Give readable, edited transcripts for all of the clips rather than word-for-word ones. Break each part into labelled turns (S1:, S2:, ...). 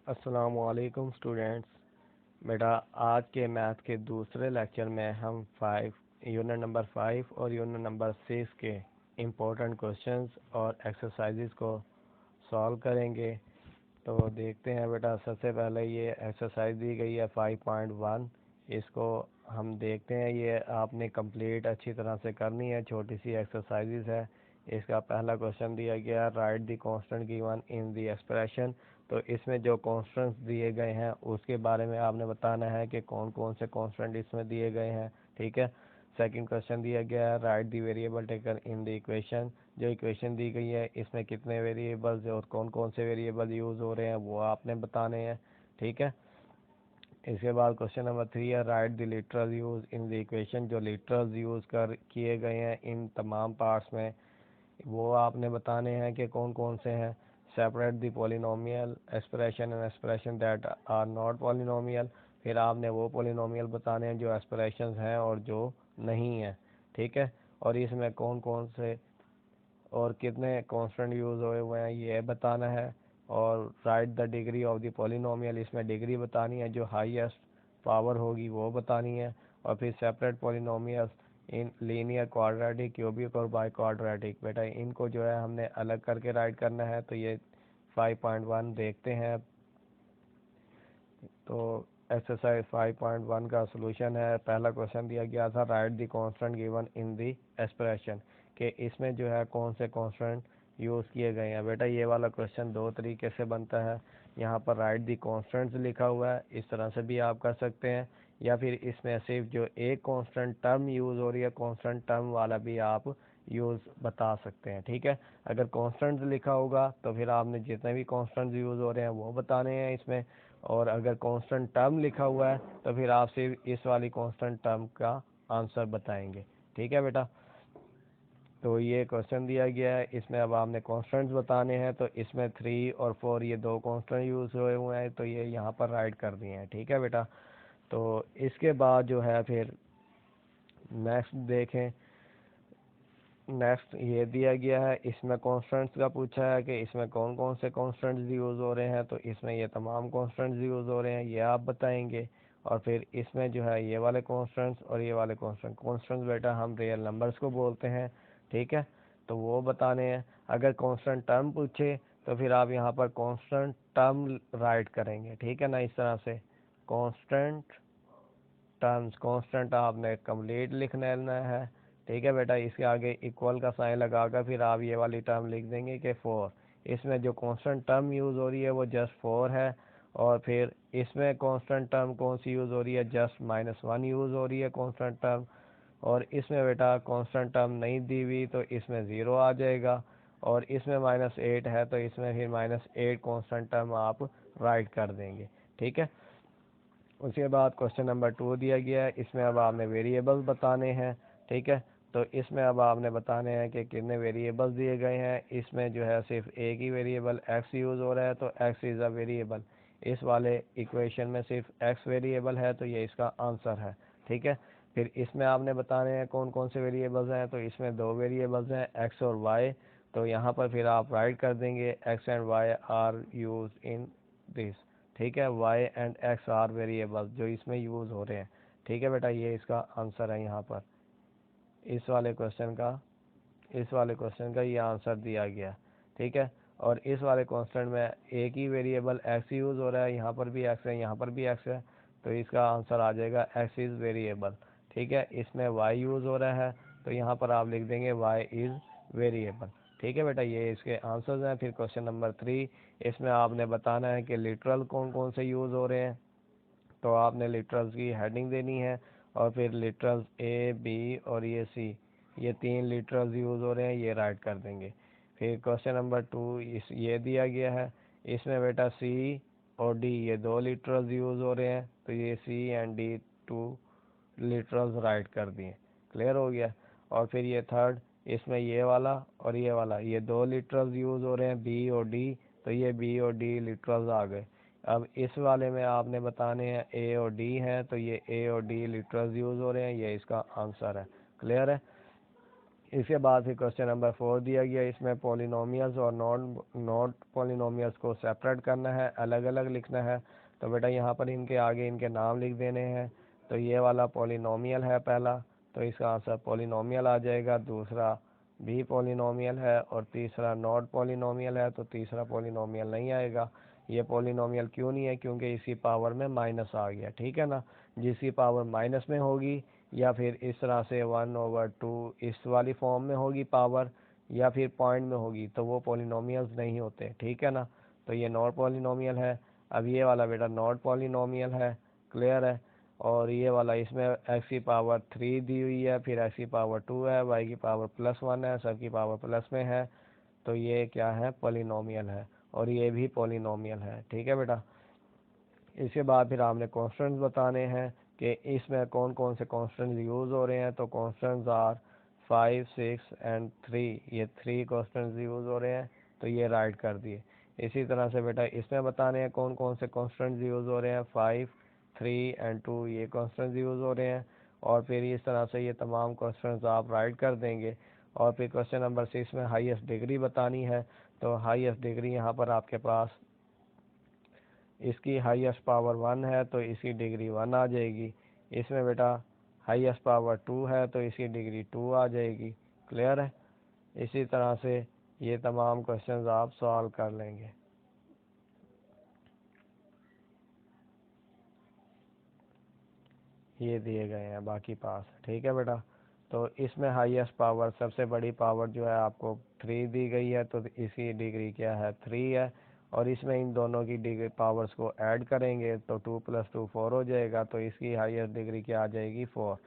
S1: अस्सलामुअलैकुम स्टूडेंट्स। बेटा, आज के मैथ के दूसरे लेक्चर में हम यूनिट नंबर 5 और यूनिट नंबर 6 के इम्पोर्टेंट क्वेश्चंस और एक्सरसाइजेज को सॉल्व करेंगे। तो देखते हैं बेटा, सबसे पहले ये एक्सरसाइज दी गई है 5.1। इसको हम देखते हैं, ये आपने कंप्लीट अच्छी तरह से करनी है। छोटी सी एक्सरसाइजेज है। इसका पहला क्वेश्चन दिया गया, right the constant given in the expression. तो इसमें जो कांस्टेंट्स दिए गए हैं उसके बारे में आपने बताना है कि कौन कौन से कांस्टेंट इसमें दिए गए हैं। ठीक है। सेकंड क्वेश्चन दिया गया है, right the variable taken in the equation. जो इक्वेशन दी गई है इसमें कितने वेरिएबल्स और कौन कौन से वेरिएबल यूज़ हो रहे हैं वो आपने बताने हैं। ठीक है। इसके बाद क्वेश्चन नंबर 3 है, right the literal use in the equation. जो लिटरल यूज़ कर किए गए हैं इन तमाम पार्ट्स में वो आपने बताने हैं कि कौन कौन से हैं। Separate the polynomial expression and expression that are not polynomial. फिर आपने वो पोलिनोमियल बताने हैं जो एक्सप्रेशंस हैं और जो नहीं है। ठीक है। और इसमें कौन कौन से और कितने कांस्टेंट यूज़ हुए हुए हैं ये बताना है। और right the degree of the polynomial, इसमें डिग्री बतानी है, जो हाईएस्ट पावर होगी वो बतानी है। और फिर separate polynomials in linear quadratic, cubic और बाई क्वाड्रेटिक। बेटा इनको जो है हमने अलग करके राइट करना है। तो ये 5.1 देखते हैं। तो एक्सरसाइज 5.1 का सलूशन है। पहला क्वेश्चन दिया गया था, right the constant given in the expression, कि इसमें जो है कौन से कांस्टेंट यूज़ किए गए हैं। बेटा ये वाला क्वेश्चन दो तरीके से बनता है। यहाँ पर राइट द कांस्टेंट्स लिखा हुआ है, इस तरह से भी आप कर सकते हैं। या फिर इसमें सिर्फ जो एक कांस्टेंट टर्म यूज़ हो रही है, कांस्टेंट टर्म वाला भी आप यूज़ बता सकते हैं। ठीक है। अगर कांस्टेंट लिखा होगा तो फिर आपने जितने भी कांस्टेंट यूज़ हो रहे हैं वो बताने हैं इसमें। और अगर कांस्टेंट टर्म लिखा हुआ है तो फिर आप सिर्फ इस वाली कांस्टेंट टर्म का आंसर बताएंगे। ठीक है बेटा। तो ये क्वेश्चन दिया गया है, इसमें अब आपने कांस्टेंट्स बताने हैं। तो इसमें 3 और 4 ये दो कांस्टेंट यूज़ हुए हुए हैं, तो ये यहाँ पर राइट कर दिए हैं। ठीक है बेटा। तो इसके बाद जो है फिर नेक्स्ट देखें। नेक्स्ट ये दिया गया है, इसमें कांस्टेंट्स का पूछा है कि इसमें कौन कौन से कांस्टेंट्स यूज़ हो रहे हैं। तो इसमें ये तमाम कांस्टेंट्स यूज़ हो रहे हैं, ये आप बताएंगे। और फिर इसमें जो है ये वाले कांस्टेंट्स और ये वाले कांस्टेंट्स बेटा हम रियल नंबर्स को बोलते हैं। ठीक है। तो वो बताने हैं। अगर कांस्टेंट टर्म पूछे तो फिर आप यहाँ पर कांस्टेंट टर्म राइट करेंगे। ठीक है ना, इस तरह से कांस्टेंट टर्म्स, कांस्टेंट आपने कंप्लीट लिखना है। ठीक है बेटा। इसके आगे इक्वल का साइन लगाकर फिर आप ये वाली टर्म लिख देंगे कि 4। इसमें जो कांस्टेंट टर्म यूज़ हो रही है वो जस्ट 4 है। और फिर इसमें कांस्टेंट टर्म कौन सी यूज़ हो रही है, जस्ट -1 यूज़ हो रही है कांस्टेंट टर्म। और इसमें बेटा कांस्टेंट टर्म नहीं दी हुई तो इसमें 0 आ जाएगा। और इसमें -8 है तो इसमें फिर -8 कांस्टेंट टर्म आप राइट कर देंगे। ठीक है। उसके बाद क्वेश्चन नंबर 2 दिया गया है, इसमें अब आपने वेरिएबल्स बताने हैं। ठीक है। तो इसमें अब आपने बताने हैं कि कितने वेरिएबल्स दिए गए हैं। इसमें जो है सिर्फ एक ही वेरिएबल x यूज़ हो रहा है, तो x इज़ अ वेरिएबल। इस वाले इक्वेशन में सिर्फ x वेरिएबल है, तो ये इसका आंसर है। ठीक है। फिर इसमें आपने बताने हैं कौन कौन से वेरिएबल्स हैं। तो इसमें दो वेरिएबल्स हैं, x और y। तो यहाँ पर फिर आप राइट कर देंगे x and y are use in this. ठीक है। y and x are variable जो इसमें यूज़ हो रहे हैं। ठीक है बेटा, ये इसका आंसर है। यहाँ पर इस वाले क्वेश्चन का ये आंसर दिया गया। ठीक है। और इस वाले कांस्टेंट में एक ही वेरिएबल x यूज़ हो रहा है, यहाँ पर भी x है, यहाँ पर भी x है। तो इसका आंसर आ जाएगा x इज़ वेरिएबल। ठीक है। इसमें y यूज़ हो रहा है तो यहाँ पर आप लिख देंगे y इज़ वेरिएबल। ठीक है बेटा, ये इसके आंसर्स हैं। फिर क्वेश्चन नंबर 3, इसमें आपने बताना है कि लिटरल कौन कौन से यूज़ हो रहे हैं। तो आपने लिटरल्स की हेडिंग देनी है। और फिर लिटरल्स ए, बी और ये सी, ये 3 लिटरल्स यूज़ हो रहे हैं, ये राइट कर देंगे। फिर क्वेश्चन नंबर 2 ये दिया गया है, इसमें बेटा सी और डी ये 2 लिटरल्स यूज़ हो रहे हैं, तो ये सी एंड डी 2 लिटरल्स राइट कर दिए। क्लियर हो गया। और फिर ये थर्ड, इसमें ये वाला और ये वाला ये 2 लिटरल्स यूज़ हो रहे हैं, बी और डी। तो ये बी और डी लिटरल्स आ गए। अब इस वाले में आपने बताने हैं ए और डी हैं, तो ये ए और डी लिटरल्स यूज़ हो रहे हैं, ये इसका आंसर है। क्लियर है। इसके बाद फिर क्वेश्चन नंबर 4 दिया गया, इसमें पॉलिनोमियल्स और नॉट पॉलिनोमियल्स को सेपरेट करना है, अलग अलग लिखना है। तो बेटा यहाँ पर इनके आगे इनके नाम लिख देने हैं। तो ये वाला पॉलिनोमियल है पहला, तो इसका आंसर पॉलिनोमियल आ जाएगा। दूसरा भी पॉलिनोमियल है और तीसरा नॉट पॉलिनोमियल है, तो तीसरा पॉलिनोमियल नहीं आएगा। ये पॉलिनोमियल क्यों नहीं है? क्योंकि इसी पावर में माइनस आ गया, ठीक है ना। जिसकी पावर माइनस में होगी या फिर इस तरह से 1/2 इस वाली फॉर्म में होगी पावर, या फिर पॉइंट में होगी, तो वो पॉलिनोमियल्स नहीं होते, ठीक है ना। तो ये नॉट पॉलिनोमियल है। अब ये वाला बेटा नॉट पॉलिनोमियल है, क्लियर है। और ये वाला इसमें एक्स की पावर 3 दी हुई है, फिर एक्स की पावर 2 है, वाई की पावर +1 है, सब की पावर प्लस में है। तो ये क्या है? पॉलिनोमियल है। और ये भी पॉलिनोमियल है, ठीक है बेटा। इसके बाद फिर आपने कॉन्स्टेंट्स बताने हैं कि इसमें कौन कौन से कॉन्स्टेंट्स यूज़ हो रहे हैं। तो कॉन्स्टेंट्स आर 5, 6 एंड 3, ये 3 कॉन्स्टेंट्स यूज़ हो रहे हैं, तो ये राइट कर दिए। इसी तरह से बेटा इसमें बताने हैं कौन कौन से कॉन्स्टेंट्स यूज़ हो रहे हैं। 5, 3 एंड 2 ये कॉन्स्टेंट्स यूज़ हो रहे हैं, और फिर इस तरह से ये तमाम कॉन्स्टेंट्स आप राइट कर देंगे। और फिर क्वेश्चन नंबर 6 में हाईएस्ट डिग्री बतानी है। तो हाईएस्ट डिग्री यहाँ पर आपके पास इसकी हाईएस्ट पावर 1 है, तो इसकी डिग्री 1 आ जाएगी। इसमें बेटा हाईएस्ट पावर 2 है, तो इसकी डिग्री 2 आ जाएगी, क्लियर है। इसी तरह से ये तमाम क्वेश्चंस आप सॉल्व कर लेंगे। ये दिए गए हैं बाकी पास, ठीक है बेटा। तो इसमें हाईएस्ट पावर सबसे बड़ी पावर जो है आपको 3 दी गई है, तो इसकी डिग्री क्या है? 3 है। और इसमें इन दोनों की डिग्री पावर्स को ऐड करेंगे तो 2 + 2 4 हो जाएगा, तो इसकी हाईएस्ट डिग्री क्या आ जाएगी? 4।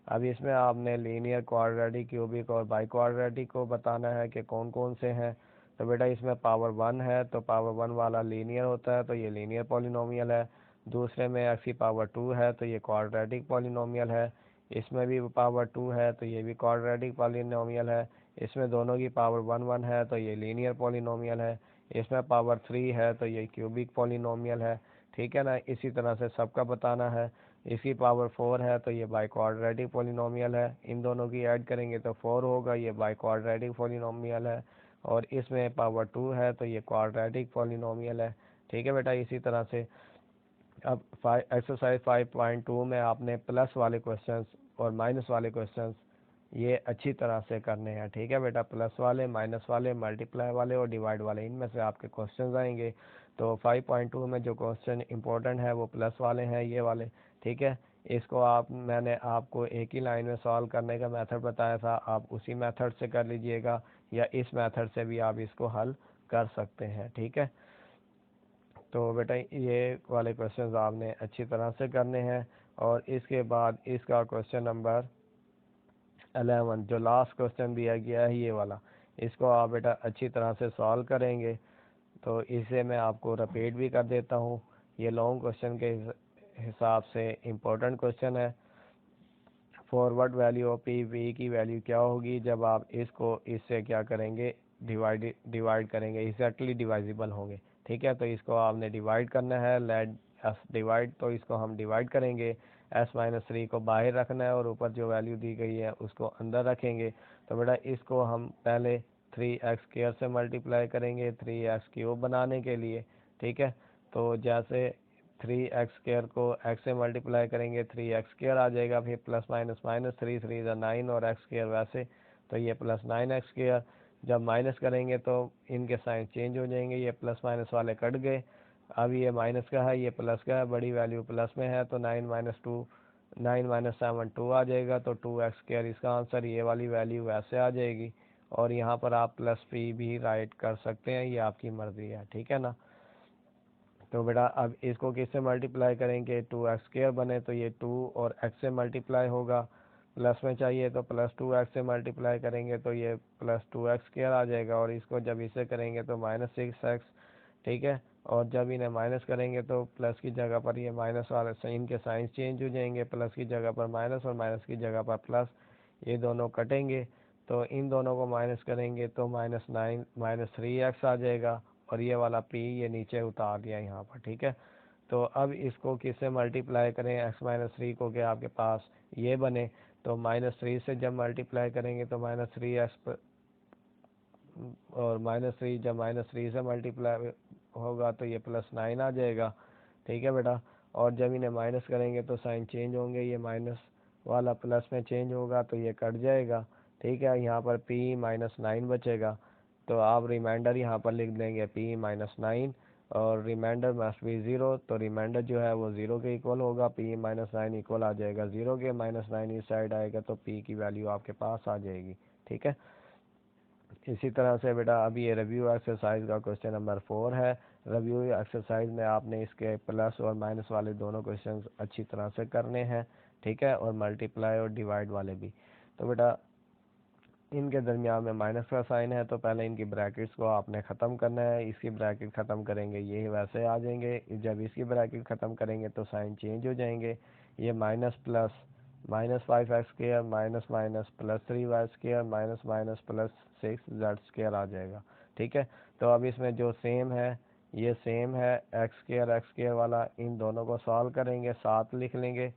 S1: अब इसमें आपने लीनियर, क्वाड्रेटिक, क्यूबिक और बाई क्वाड्रेटिक को बताना है कि कौन कौन से हैं। तो बेटा इसमें पावर 1 है, तो पावर 1 वाला लीनियर होता है, तो ये लीनियर पॉलिनोमियल है। दूसरे में एक्स की पावर 2 है, तो ये क्वाड्रेटिक पॉलिनोमियल है। इसमें भी पावर 2 है, तो ये भी क्वाड्रेटिक पॉलिनोमियल है। इसमें दोनों की पावर 1 1 है, तो ये लीनियर पॉलिनोमियल है। इसमें पावर 3 है, तो ये क्यूबिक पॉलिनोमियल है, ठीक है ना। इसी तरह से सबका बताना है। इसकी पावर 4 है, तो ये बाई क्वाड्रेटिक पॉलिनोमियल है। इन दोनों की ऐड करेंगे तो 4 होगा, ये बाई क्वाड्रेटिक पॉलिनोमियल है। और इसमें पावर 2 है, तो ये क्वाड्रेटिक पॉलिनोमियल है, ठीक है बेटा। इसी तरह से अब एक्सरसाइज 5.2 में आपने प्लस वाले क्वेश्चंस और माइनस वाले क्वेश्चंस ये अच्छी तरह से करने हैं, ठीक है बेटा। प्लस वाले, माइनस वाले, मल्टीप्लाई वाले और डिवाइड वाले, इनमें से आपके क्वेश्चंस आएंगे। तो 5.2 में जो क्वेश्चन इंपॉर्टेंट है वो प्लस वाले हैं, ये वाले, ठीक है। इसको मैंने आपको एक ही लाइन में सॉल्व करने का मेथड बताया था, आप उसी मेथड से कर लीजिएगा, या इस मेथड से भी आप इसको हल कर सकते हैं, ठीक है। तो बेटा ये वाले क्वेश्चंस आपने अच्छी तरह से करने हैं। और इसके बाद इसका क्वेश्चन नंबर 11 जो लास्ट क्वेश्चन दिया गया है, ये वाला, इसको आप बेटा अच्छी तरह से सॉल्व करेंगे। तो इसे मैं आपको रिपीट भी कर देता हूँ। ये लॉन्ग क्वेश्चन के हिसाब से इम्पोर्टेंट क्वेश्चन है। फॉरवर्ड वैल्यू ऑफ पी की वैल्यू क्या होगी जब आप इसको इससे क्या करेंगे? डिवाइड करेंगे, एग्जैक्टली डिवाइजिबल होंगे, ठीक है। तो इसको आपने डिवाइड करना है, लेट एस डिवाइड, तो इसको हम डिवाइड करेंगे। s-3 को बाहर रखना है और ऊपर जो वैल्यू दी गई है उसको अंदर रखेंगे। तो बेटा इसको हम पहले 3x² से मल्टीप्लाई करेंगे 3x³ बनाने के लिए, ठीक है। तो जैसे 3x² को x से मल्टीप्लाई करेंगे 3x² आ जाएगा, फिर प्लस माइनस माइनस 3 3 9 और x² वैसे, तो ये +9x²। जब माइनस करेंगे तो इनके साइन चेंज हो जाएंगे, ये प्लस माइनस वाले कट गए। अब ये माइनस का है, ये प्लस का है, बड़ी वैल्यू प्लस में है, तो 9 - 7 2 आ जाएगा, तो 2x² इसका आंसर, ये वाली वैल्यू वैसे आ जाएगी। और यहाँ पर आप +p भी राइट कर सकते हैं, ये आपकी मर्जी है, ठीक है ना। तो बेटा अब इसको किससे मल्टीप्लाई करेंगे? 2x² बने, तो ये 2 और x से मल्टीप्लाई होगा। प्लस में चाहिए तो +2x से मल्टीप्लाई करेंगे, तो ये +2x² आ जाएगा। और इसको जब इसे करेंगे तो -6x, ठीक है। और जब इन्हें माइनस करेंगे तो प्लस की जगह पर ये माइनस वाले साइन के साइन चेंज हो जाएंगे, प्लस की जगह पर माइनस और माइनस की जगह पर प्लस, ये दोनों कटेंगे। तो इन दोनों को माइनस करेंगे तो -9 -3x आ जाएगा। और ये वाला p ये नीचे उतार दिया यहाँ पर, ठीक है। तो अब इसको किससे मल्टीप्लाई करें? x - 3 को, क्या आपके पास ये बने, तो -3 से जब मल्टीप्लाई करेंगे तो -3x और -3 जब -3 से मल्टीप्लाई होगा तो ये +9 आ जाएगा। ठीक है बेटा, और जब इन्हें माइनस करेंगे तो साइन चेंज होंगे, ये माइनस वाला प्लस में चेंज होगा तो ये कट जाएगा। ठीक है, यहाँ पर p -9 बचेगा, तो आप रिमाइंडर यहाँ पर लिख देंगे p -9 और रिमाइंडर मस्ट बी 0, तो रिमाइंडर जो है वो 0 के इक्वल होगा। p -9 इक्वल आ जाएगा 0 के, -9 इस साइड आएगा तो p की वैल्यू आपके पास आ जाएगी। ठीक है, इसी तरह से बेटा अभी ये रिव्यू एक्सरसाइज का क्वेश्चन नंबर 4 है। रिव्यू एक्सरसाइज में आपने इसके प्लस और माइनस वाले दोनों क्वेश्चंस अच्छी तरह से करने हैं। ठीक है, और मल्टीप्लाई और डिवाइड वाले भी। तो बेटा इनके दरमियान में माइनस का साइन है, तो पहले इनकी ब्रैकेट्स को आपने ख़त्म करना है। इसकी ब्रैकेट ख़त्म करेंगे ये वैसे आ जाएंगे, जब इसकी ब्रैकेट ख़त्म करेंगे तो साइन चेंज हो जाएंगे। ये minus plus -5x² minus minus +3y² minus minus +6z² आ जाएगा। ठीक है, तो अब इसमें जो सेम है ये सेम है x² वाला, इन दोनों को सॉल्व करेंगे, साथ लिख लेंगे।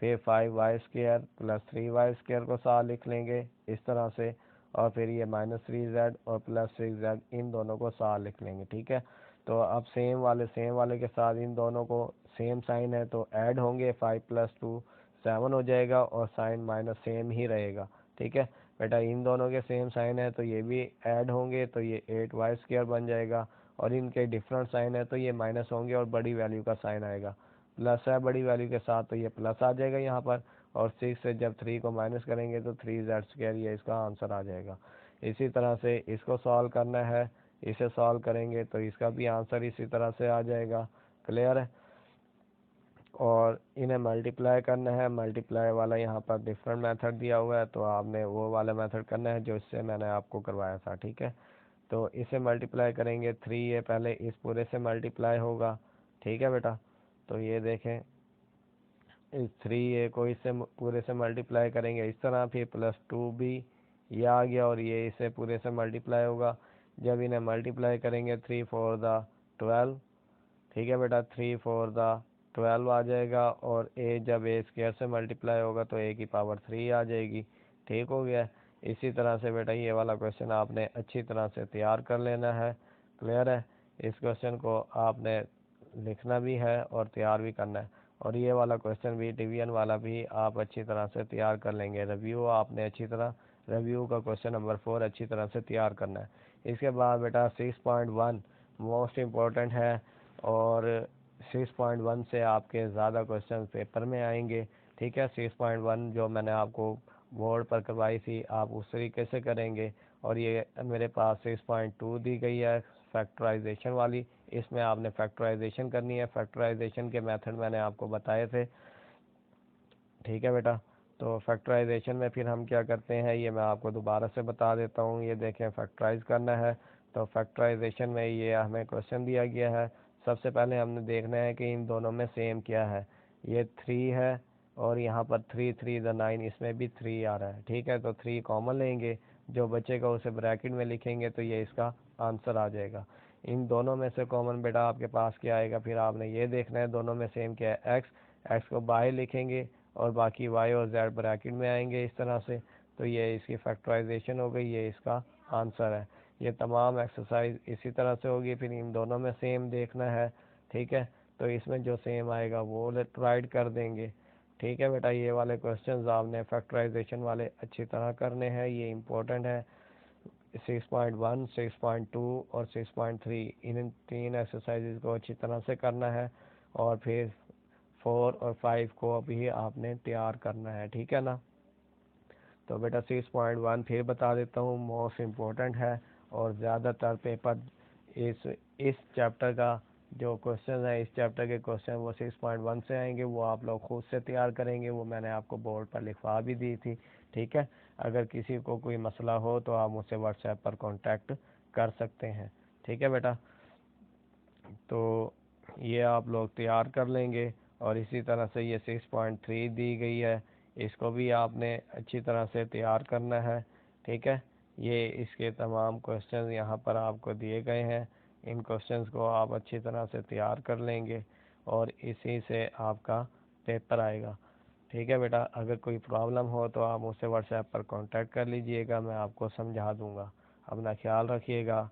S1: फिर 5y² +3y² को साथ लिख लेंगे इस तरह से, और फिर ये -3z और +6z इन दोनों को साथ लिख लेंगे। ठीक है, तो अब सेम वाले के साथ इन दोनों को सेम साइन है तो ऐड होंगे, 5 + 2 7 हो जाएगा और साइन माइनस सेम ही रहेगा। ठीक है बेटा, इन दोनों के सेम साइन है तो ये भी ऐड होंगे, तो ये 8y² बन जाएगा, और इनके डिफरेंट साइन है तो ये माइनस होंगे और बड़ी वैल्यू का साइन आएगा। प्लस है बड़ी वैल्यू के साथ तो ये प्लस आ जाएगा यहाँ पर, और 6 से जब 3 को माइनस करेंगे तो 3z², ये इसका आंसर आ जाएगा। इसी तरह से इसको सॉल्व करना है, इसे सॉल्व करेंगे तो इसका भी आंसर इसी तरह से आ जाएगा। क्लियर है, और इन्हें मल्टीप्लाई करना है। मल्टीप्लाई वाला यहाँ पर डिफरेंट मेथड दिया हुआ है, तो आपने वो वाला मेथड करना है जो इससे मैंने आपको करवाया था। ठीक है, तो इसे मल्टीप्लाई करेंगे 3 ये पहले इस पूरे से मल्टीप्लाई होगा। ठीक है बेटा, तो ये देखें इस 3 ए को इससे पूरे से मल्टीप्लाई करेंगे इस तरह, फिर +2 भी ये आ गया और ये इसे पूरे से मल्टीप्लाई होगा। जब इन्हें मल्टीप्लाई करेंगे 3 4 द 12, ठीक है बेटा 3 4 द 12 आ जाएगा, और ए जब a² से मल्टीप्लाई होगा तो a की पावर 3 आ जाएगी। ठीक हो गया, इसी तरह से बेटा ये वाला क्वेश्चन आपने अच्छी तरह से तैयार कर लेना है। क्लियर है, इस क्वेश्चन को आपने लिखना भी है और तैयार भी करना है, और ये वाला क्वेश्चन भी डिवीजन वाला भी आप अच्छी तरह से तैयार कर लेंगे। रिव्यू आपने अच्छी तरह, रिव्यू का क्वेश्चन नंबर 4 अच्छी तरह से तैयार करना है। इसके बाद बेटा 6.1 मोस्ट इम्पोर्टेंट है, और 6.1 से आपके ज़्यादा क्वेश्चन पेपर में आएंगे। ठीक है, 6.1 जो मैंने आपको बोर्ड पर करवाई थी आप उस तरीके से करेंगे, और ये मेरे पास 6.2 दी गई है फैक्टराइजेशन वाली, इसमें आपने फैक्टराइजेशन करनी है। फैक्टराइजेशन के मेथड मैंने आपको बताए थे। ठीक है बेटा, तो फैक्टराइजेशन में फिर हम क्या करते हैं ये मैं आपको दोबारा से बता देता हूँ। ये देखें फैक्टराइज करना है, तो फैक्टराइजेशन में ये हमें क्वेश्चन दिया गया है। सबसे पहले हमने देखना है कि इन दोनों में सेम क्या है। ये 3 है और यहाँ पर 3 3 द 9, इसमें भी 3 आ रहा है। ठीक है, तो 3 कॉमन लेंगे, जो बचेगा उसे ब्रैकेट में लिखेंगे तो ये इसका आंसर आ जाएगा। इन दोनों में से कॉमन बेटा आपके पास क्या आएगा, फिर आपने ये देखना है दोनों में सेम क्या है। एक्स को बाहर लिखेंगे और बाकी वाई और जेड ब्रैकेट में आएंगे इस तरह से, तो ये इसकी फैक्टराइजेशन हो गई, ये इसका आंसर है। ये तमाम एक्सरसाइज इसी तरह से होगी, फिर इन दोनों में सेम देखना है। ठीक है, तो इसमें जो सेम आएगा वो राइट कर देंगे। ठीक है बेटा, ये वाले क्वेश्चंस आपने फैक्टराइजेशन वाले अच्छी तरह करने हैं, ये इम्पोर्टेंट है। 6.1 6.2 और 6.3 इन 3 एक्सरसाइजेज को अच्छी तरह से करना है, और फिर 4 और 5 को भी आपने तैयार करना है। ठीक है ना, तो बेटा 6.1 फिर बता देता हूँ, मोस्ट इम्पोर्टेंट है, और ज़्यादातर पेपर इस चैप्टर का जो क्वेश्चन है, इस चैप्टर के क्वेश्चन वो 6.1 से आएंगे, वो आप लोग खुद से तैयार करेंगे, वो मैंने आपको बोर्ड पर लिखवा भी दी थी। ठीक है, अगर किसी को कोई मसला हो तो आप मुझसे व्हाट्सएप पर कांटेक्ट कर सकते हैं। ठीक है बेटा, तो ये आप लोग तैयार कर लेंगे, और इसी तरह से ये 6.3 दी गई है, इसको भी आपने अच्छी तरह से तैयार करना है। ठीक है, ये इसके तमाम क्वेश्चन यहाँ पर आपको दिए गए हैं, इन क्वेश्चंस को आप अच्छी तरह से तैयार कर लेंगे और इसी से आपका पेपर आएगा। ठीक है बेटा, अगर कोई प्रॉब्लम हो तो आप मुझसे व्हाट्सएप पर कांटेक्ट कर लीजिएगा, मैं आपको समझा दूंगा। अपना ख्याल रखिएगा।